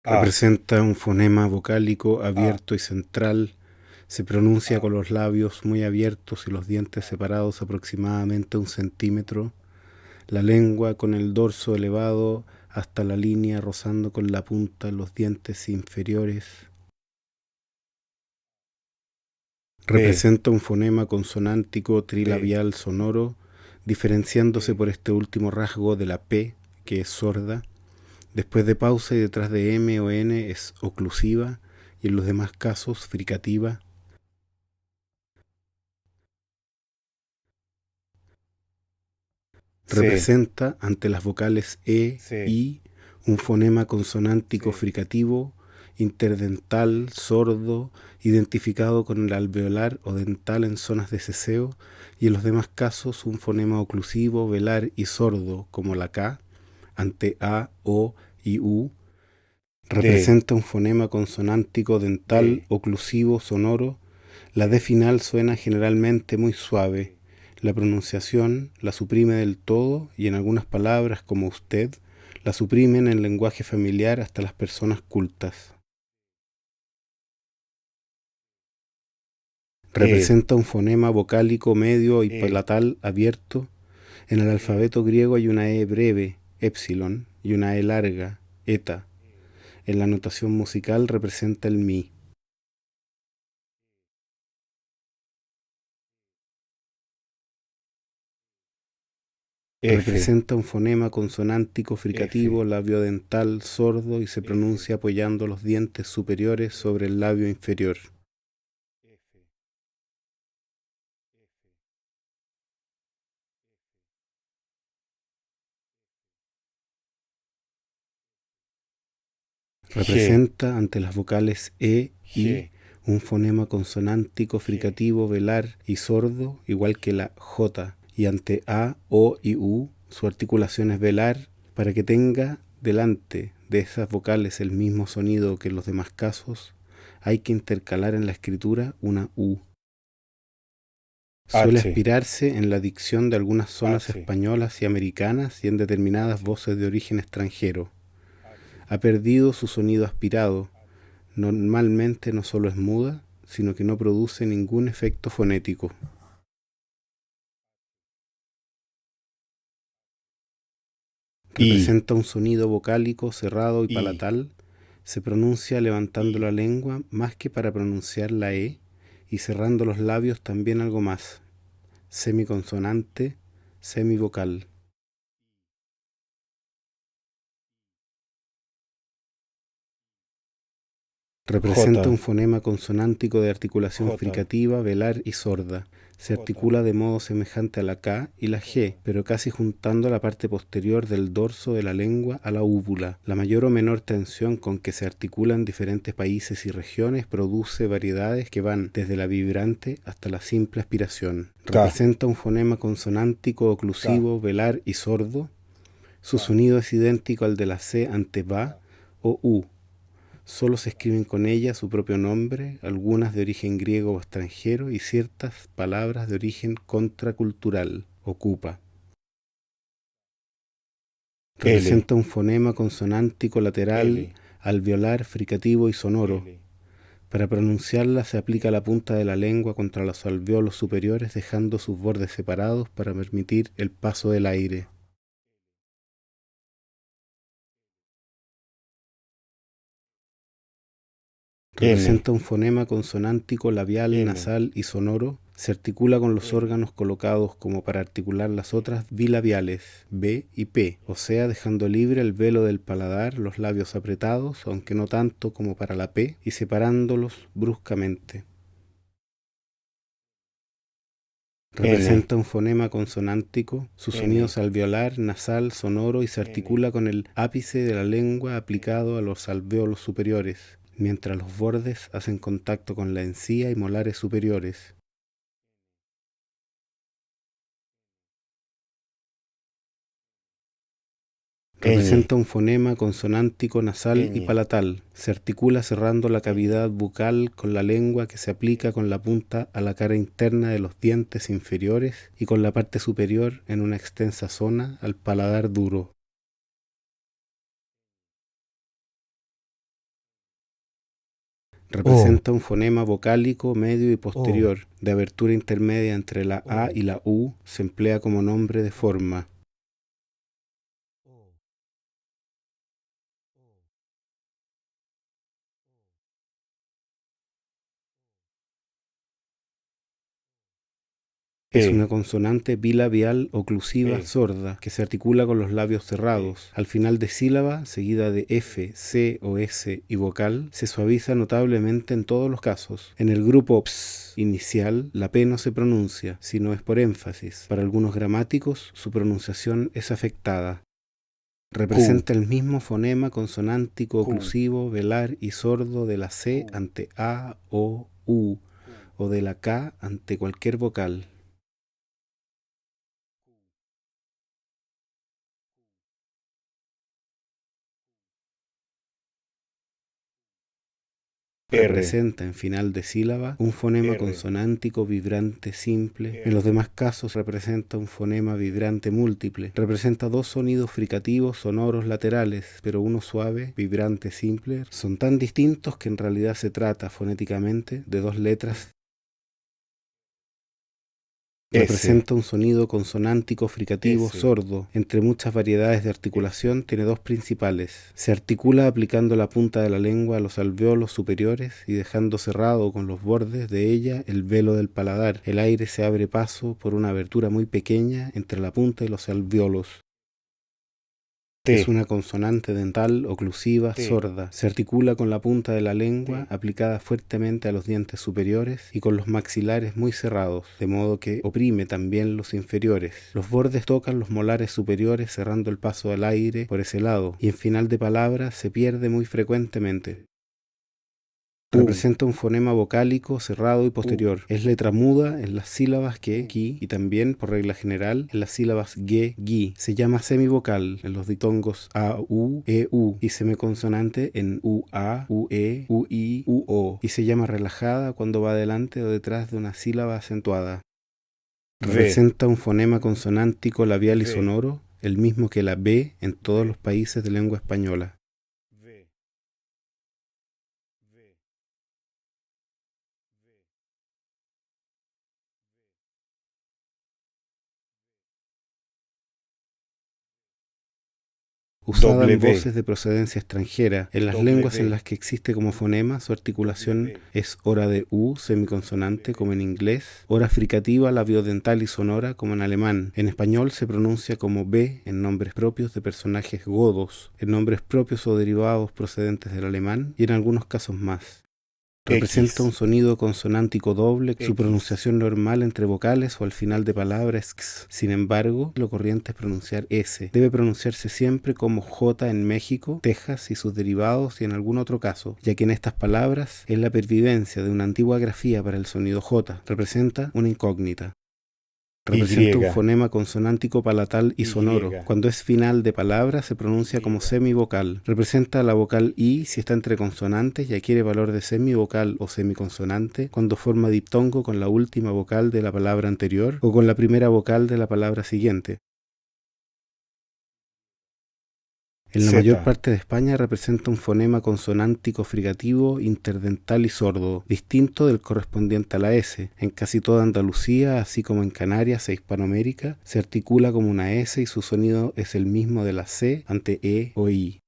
A, Representa un fonema vocálico abierto y central. Se pronuncia con los labios muy abiertos y los dientes separados aproximadamente 1 centímetro. La lengua con el dorso elevado hasta la línea rozando con la punta los dientes inferiores. B, Representa un fonema consonántico B, trilabial sonoro, diferenciándose B, por este último rasgo de la P, que es sorda. Después de pausa y detrás de M o N es oclusiva y en los demás casos fricativa. C, Representa ante las vocales E, C, I, un fonema consonántico C, fricativo, interdental, sordo, identificado con el alveolar o dental en zonas de ceseo, y en los demás casos un fonema oclusivo, velar y sordo, como la K, ante A, O y U. D, Representa un fonema consonántico dental, D, oclusivo, sonoro. La D final suena generalmente muy suave. La pronunciación la suprime del todo y en algunas palabras, como usted, la suprimen en lenguaje familiar hasta las personas cultas. E, Representa un fonema vocálico medio y E, palatal abierto. En el E, alfabeto griego hay una E breve, epsilon, y una E larga, eta. En la notación musical representa el mi. F, Representa un fonema consonántico F, fricativo labiodental sordo y se F, pronuncia apoyando los dientes superiores sobre el labio inferior. G, Representa ante las vocales E, I, G, un fonema consonántico G, fricativo velar y sordo, igual que la J, y ante A, O y U, su articulación es velar para que tenga delante de esas vocales el mismo sonido que en los demás casos. Hay que intercalar en la escritura una U. Suele H, aspirarse en la dicción de algunas zonas H, españolas y americanas y en determinadas H, voces de origen extranjero. Ha perdido su sonido aspirado. Normalmente no solo es muda, sino que no produce ningún efecto fonético. I, Representa un sonido vocálico cerrado y I, palatal. Se pronuncia levantando la I, lengua más que para pronunciar la E y cerrando los labios también algo más. Semiconsonante, semivocal. Representa un J, fonema consonántico de articulación J, fricativa, velar y sorda. Se J, articula de modo semejante a la K y la G, pero casi juntando la parte posterior del dorso de la lengua a la úvula. La mayor o menor tensión con que se articulan diferentes países y regiones produce variedades que van desde la vibrante hasta la simple aspiración. K, Representa un fonema consonántico K, oclusivo, velar y sordo. Su K, sonido es idéntico al de la C ante va o U. Solo se escriben con ella su propio nombre, algunas de origen griego o extranjero y ciertas palabras de origen contracultural. Ocupa. L, Representa un fonema consonántico lateral, L, alveolar, fricativo y sonoro. L, Para pronunciarla se aplica la punta de la lengua contra los alvéolos superiores dejando sus bordes separados para permitir el paso del aire. N, Representa un fonema consonántico labial, N, nasal y sonoro. Se articula con los N, órganos colocados como para articular las otras bilabiales, B y P, o sea, dejando libre el velo del paladar, los labios apretados, aunque no tanto como para la P, y separándolos bruscamente. N, Representa un fonema consonántico, su sonido N, es alveolar, nasal, sonoro y se N, articula con el ápice de la lengua aplicado a los alvéolos superiores, mientras los bordes hacen contacto con la encía y molares superiores. Ñ, Representa un fonema consonántico nasal y Ñ, palatal. Se articula cerrando la Ñ, cavidad bucal con la lengua que se aplica con la punta a la cara interna de los dientes inferiores y con la parte superior en una extensa zona al paladar duro. Representa un fonema vocálico medio y posterior, de abertura intermedia entre la A y la U, se emplea como nombre de forma. Es una consonante bilabial oclusiva sorda que se articula con los labios cerrados. Al final de sílaba, seguida de F, C o S y vocal, se suaviza notablemente en todos los casos. En el grupo ps inicial, la P no se pronuncia, sino es por énfasis. Para algunos gramáticos, su pronunciación es afectada. Representa el mismo fonema consonántico oclusivo, velar y sordo de la C ante A, O, U, o de la K ante cualquier vocal. Representa en final de sílaba un fonema consonántico vibrante simple. En los demás casos representa un fonema vibrante múltiple. Representa dos sonidos fricativos sonoros laterales, pero uno suave, vibrante simple. Son tan distintos que en realidad se trata fonéticamente de dos letras. Representa un sonido consonántico fricativo sordo. Entre muchas variedades de articulación tiene dos principales. Se articula aplicando la punta de la lengua a los alvéolos superiores y dejando cerrado con los bordes de ella el velo del paladar. El aire se abre paso por una abertura muy pequeña entre la punta y los alvéolos. Es una consonante dental oclusiva sorda. Se articula con la punta de la lengua aplicada fuertemente a los dientes superiores y con los maxilares muy cerrados, de modo que oprime también los inferiores. Los bordes tocan los molares superiores cerrando el paso al aire por ese lado, y en final de palabra se pierde muy frecuentemente. Representa un fonema vocálico cerrado y posterior. Es letra muda en las sílabas que, ki, y también, por regla general, en las sílabas ge, gi. Se llama semivocal en los diptongos a, u, e, u, y semiconsonante en u, a, u, e, u, i, u, o, y se llama relajada cuando va delante o detrás de una sílaba acentuada. Representa un fonema consonántico labial y sonoro, el mismo que la B en todos los países de lengua española. Usada en voces de procedencia extranjera. En las lenguas en las que existe como fonema, su articulación es hora de U, semiconsonante, como en inglés, hora fricativa, labiodental y sonora, como en alemán. En español se pronuncia como B en nombres propios de personajes godos, en nombres propios o derivados procedentes del alemán, y en algunos casos más. Representa un sonido consonántico doble, su pronunciación normal entre vocales o al final de palabra es x. Sin embargo, lo corriente es pronunciar S. Debe pronunciarse siempre como J en México, Texas y sus derivados y en algún otro caso, ya que en estas palabras es la pervivencia de una antigua grafía para el sonido J. Representa una incógnita. Representa un fonema consonántico palatal y sonoro. Cuando es final de palabra se pronuncia como semivocal. Representa la vocal I si está entre consonantes y adquiere valor de semivocal o semiconsonante cuando forma diptongo con la última vocal de la palabra anterior o con la primera vocal de la palabra siguiente. En la mayor parte de España representa un fonema consonántico fricativo, interdental y sordo, distinto del correspondiente a la S. En casi toda Andalucía, así como en Canarias e Hispanoamérica, se articula como una S y su sonido es el mismo de la C ante E o I.